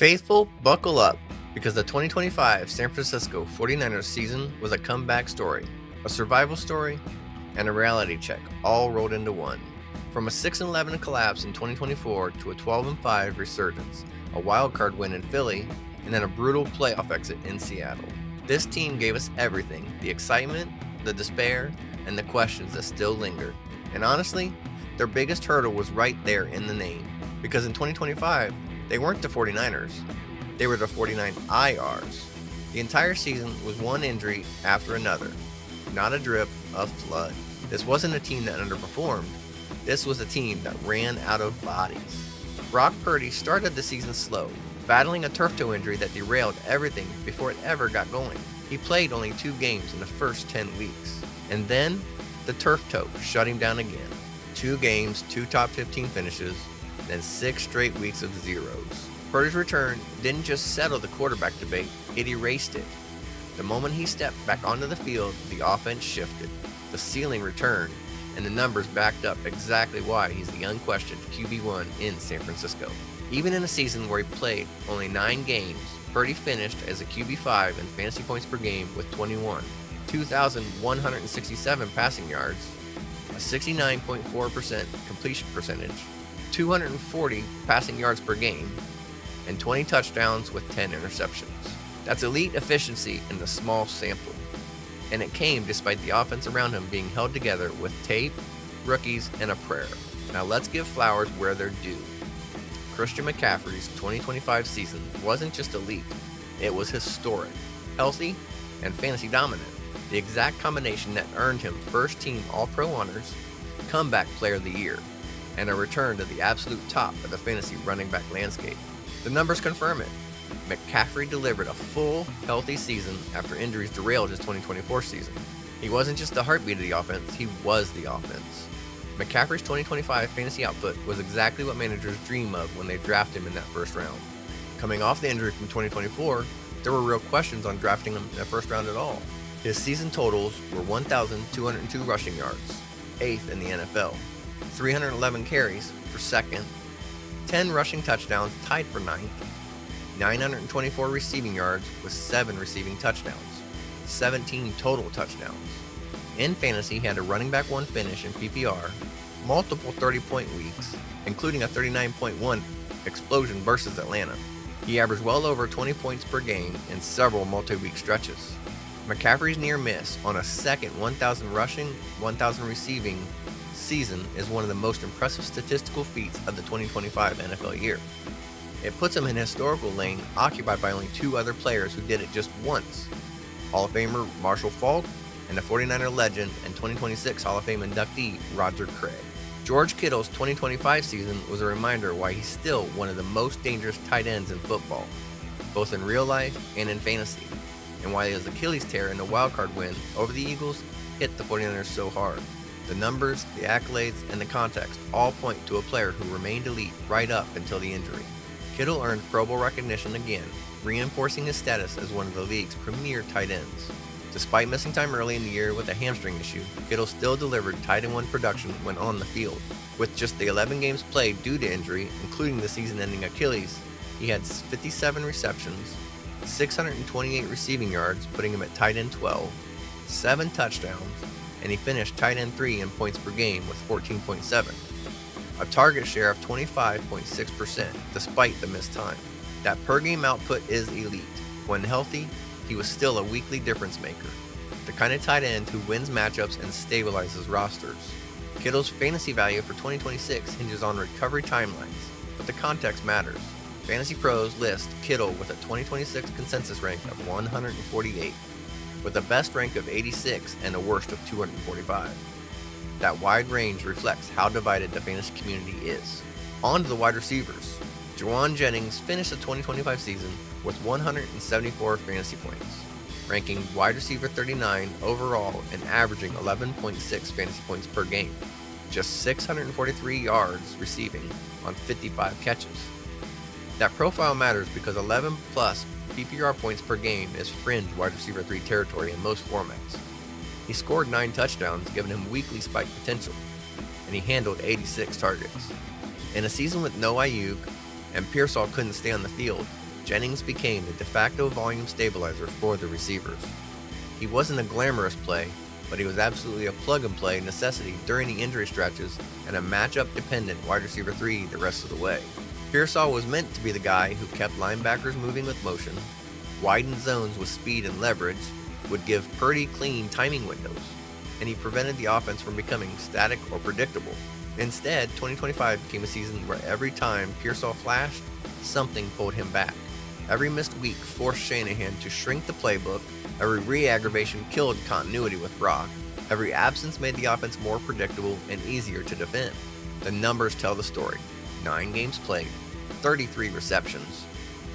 Faithful, buckle up, because the 2025 San Francisco 49ers season was a comeback story, a survival story, and a reality check all rolled into one. From a 6-11 collapse in 2024 to a 12-5 resurgence, a wildcard win in Philly, and then a brutal playoff exit in Seattle. This team gave us everything: the excitement, the despair, and the questions that still linger. And honestly, their biggest hurdle was right there in the name, because in 2025, they weren't the 49ers, they were the 49 IRs. The entire season was one injury after another, not a drip, a flood. This wasn't a team that underperformed, this was a team that ran out of bodies. Brock Purdy started the season slow, battling a turf toe injury that derailed everything before it ever got going. He played only 2 games in the first 10 weeks, and then the turf toe shut him down again. 2 games, 2 top 15 finishes, then 6 straight weeks of zeros. Purdy's return didn't just settle the quarterback debate, it erased it. The moment he stepped back onto the field, the offense shifted, the ceiling returned, and the numbers backed up exactly why he's the unquestioned QB1 in San Francisco. Even in a season where he played only 9 games, Purdy finished as a QB5 in fantasy points per game with 21, 2,167 passing yards, a 69.4% completion percentage, 240 passing yards per game, and 20 touchdowns with 10 interceptions. That's elite efficiency in a small sample. And it came despite the offense around him being held together with tape, rookies, and a prayer. Now let's give flowers where they're due. Christian McCaffrey's 2025 season wasn't just elite, it was historic, healthy, and fantasy dominant. The exact combination that earned him first team All-Pro honors, comeback player of the year, and a return to the absolute top of the fantasy running back landscape. The numbers confirm it. McCaffrey delivered a full, healthy season after injuries derailed his 2024 season. He wasn't just the heartbeat of the offense, he was the offense. McCaffrey's 2025 fantasy output was exactly what managers dream of when they draft him in that first round. Coming off the injury from 2024, there were real questions on drafting him in the first round at all. His season totals were 1,202 rushing yards, 8th in the NFL, 311 carries for 2nd, 10 rushing touchdowns tied for 9th, 924 receiving yards with 7 receiving touchdowns, 17 total touchdowns. In fantasy, he had a running back 1 finish in PPR, multiple 30-point weeks, including a 39.1 explosion versus Atlanta. He averaged well over 20 points per game in several multi-week stretches. McCaffrey's near miss on a second 1,000 rushing, 1,000 receiving season is one of the most impressive statistical feats of the 2025 NFL year. It puts him in a historical lane occupied by only 2 other players who did it just once: Hall of Famer Marshall Faulk and the 49er legend and 2026 Hall of Fame inductee Roger Craig. George Kittle's 2025 season was a reminder why he's still one of the most dangerous tight ends in football, both in real life and in fantasy, and why his Achilles tear in the wildcard win over the Eagles hit the 49ers so hard. The numbers, the accolades, and the context all point to a player who remained elite right up until the injury. Kittle earned Pro Bowl recognition again, reinforcing his status as one of the league's premier tight ends. Despite missing time early in the year with a hamstring issue, Kittle still delivered tight end 1 production when on the field. With just the 11 games played due to injury, including the season-ending Achilles, he had 57 receptions, 628 receiving yards, putting him at tight end 12, 7 touchdowns, and he finished tight end 3 in points per game with 14.7. A target share of 25.6% despite the missed time. That per game output is elite. When healthy, he was still a weekly difference maker. The kind of tight end who wins matchups and stabilizes rosters. Kittle's fantasy value for 2026 hinges on recovery timelines, but the context matters. Fantasy Pros list Kittle with a 2026 consensus rank of 148, with a best rank of 86 and a worst of 245. That wide range reflects how divided the fantasy community is. On to the wide receivers. Jennings finished the 2025 season with 174 fantasy points, ranking wide receiver 39 overall and averaging 11.6 fantasy points per game, just 643 yards receiving on 55 catches. That profile matters because 11 plus PPR points per game is fringe wide receiver 3 territory in most formats. He scored 9 touchdowns, giving him weekly spike potential, and he handled 86 targets. In a season with no Aiyuk, and Pearsall couldn't stay on the field, Jennings became the de facto volume stabilizer for the receivers. He wasn't a glamorous play, but he was absolutely a plug-and-play necessity during the injury stretches and a matchup-dependent wide receiver 3 the rest of the way. Pearsall was meant to be the guy who kept linebackers moving with motion, widened zones with speed and leverage, would give Purdy clean timing windows, and he prevented the offense from becoming static or predictable. Instead, 2025 became a season where every time Pearsall flashed, something pulled him back. Every missed week forced Shanahan to shrink the playbook, every re-aggravation killed continuity with Brock, every absence made the offense more predictable and easier to defend. The numbers tell the story. 9 games played, 33 receptions,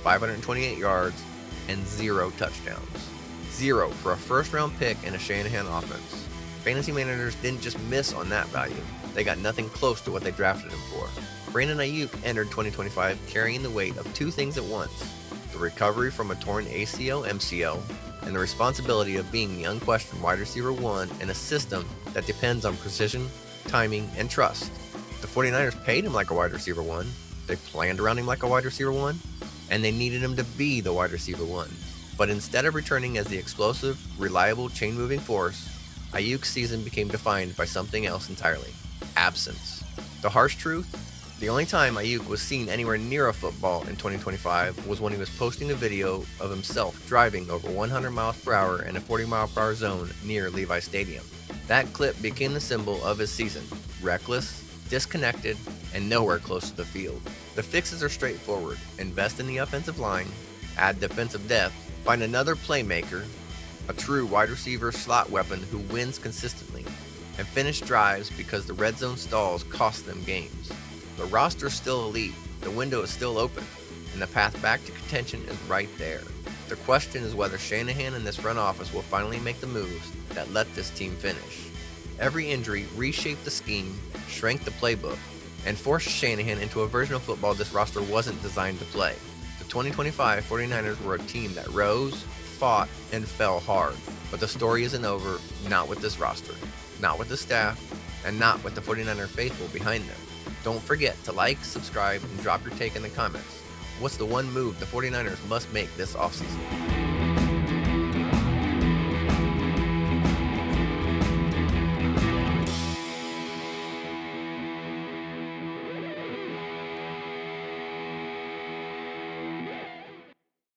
528 yards, and 0 touchdowns. 0 for a first-round pick in a Shanahan offense. Fantasy managers didn't just miss on that value. They got nothing close to what they drafted him for. Brandon Aiyuk entered 2025 carrying the weight of 2 things at once: the recovery from a torn ACL MCL, and the responsibility of being the unquestioned wide receiver 1 in a system that depends on precision, timing, and trust. The 49ers paid him like a wide receiver 1, they planned around him like a wide receiver 1, and they needed him to be the wide receiver 1. But instead of returning as the explosive, reliable, chain-moving force, Aiyuk's season became defined by something else entirely: absence. The harsh truth? The only time Aiyuk was seen anywhere near a football in 2025 was when he was posting a video of himself driving over 100 miles per hour in a 40 mile per hour zone near Levi Stadium. That clip became the symbol of his season: reckless, disconnected, and nowhere close to the field. The fixes are straightforward: invest in the offensive line, add defensive depth, find another playmaker, a true wide receiver slot weapon who wins consistently, and finish drives because the red zone stalls cost them games. The roster's still elite, the window is still open, and the path back to contention is right there. The question is whether Shanahan and this front office will finally make the moves that let this team finish. Every injury reshaped the scheme, shrank the playbook, and forced Shanahan into a version of football this roster wasn't designed to play. The 2025 49ers were a team that rose, fought, and fell hard. But the story isn't over, not with this roster, not with the staff, and not with the 49er faithful behind them. Don't forget to like, subscribe, and drop your take in the comments. What's the one move the 49ers must make this offseason?